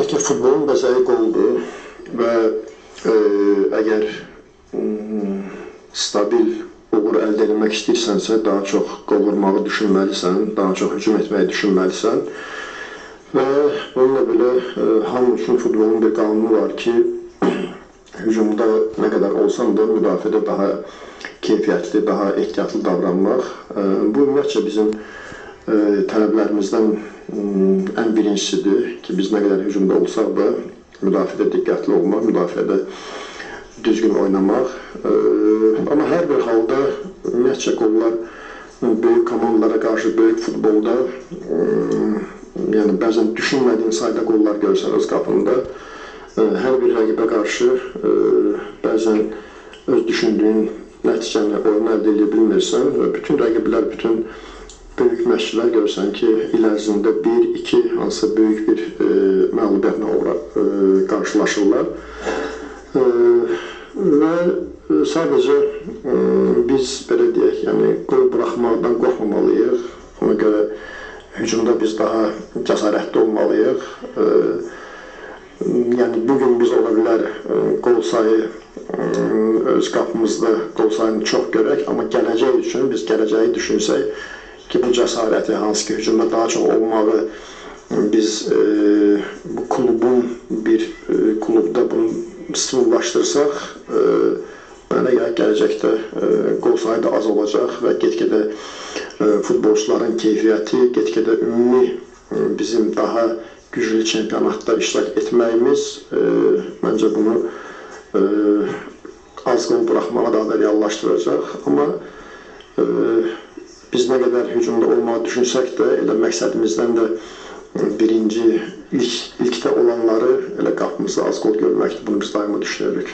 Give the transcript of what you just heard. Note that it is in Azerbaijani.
ki, futbolun bəzəyi qoldur və əgər stabil uğur əldə etmək istəyirsənsə, daha çox qol vurmağı düşünməlisən, daha çox hücum etməyi düşünməlisən. Və bununla belə hamı üçün futbolun bir qanunu var ki, hücumda nə qədər olsan da müdafiədə daha keyfiyyətli, daha ehtiyatlı davranmaq. Bu, ümumiyyətcə bizim tələblərimizdən ən birincisidir ki, biz nə qədər hücumda olsaq da müdafiədə diqqətli olmaq, müdafiədə düzgün oynamaq. Amma hər bir halda ümumiyyətcə qollar böyük komandalara qarşı, böyük futbolda yəni bəzən düşünmədiyin sayda qollar görsən öz qapında. Hər bir rəqibə qarşı bəzən öz düşündüyün nəticəni oyun əldə edə bilmirsən və bütün rəqiblər, bütün böyük məşqçilər görsən ki, il ərzində 1-2 hansısa böyük bir məğlubiyyətlə qarşılaşırlar. Və sadəcə biz, belə deyək, yəni qol buraxmaqdan qorxmamalıyıq. Ona görə hücumda biz daha cəsarətli olmalıyıq. Yəni bugün biz ola bilər qol sayı öz qapımızda qol sayını çox görək, amma gələcək üçün biz gələcəyi düşünsək ki, bu cəsarəti, hansı ki, hücumda daha çox olmağı biz bu klubun bir klubda bunu stimullaşdırsaq, mənə gəlir gələcəkdə qol sayı da az olacaq və get-gedə futbolçuların keyfiyyəti, get-gedə ümumi bizim daha güclü çempionatda iştirak etməyimiz məncə bunu az qol buraxmağa daha da reallaşdıracaq. Amma biz nə qədər hücumda olmağı düşünsək də, elə məqsədimizdən də birinci, ilkdə olanları elə qapımızda az qol görməkdir. Bunu biz daima düşünürük.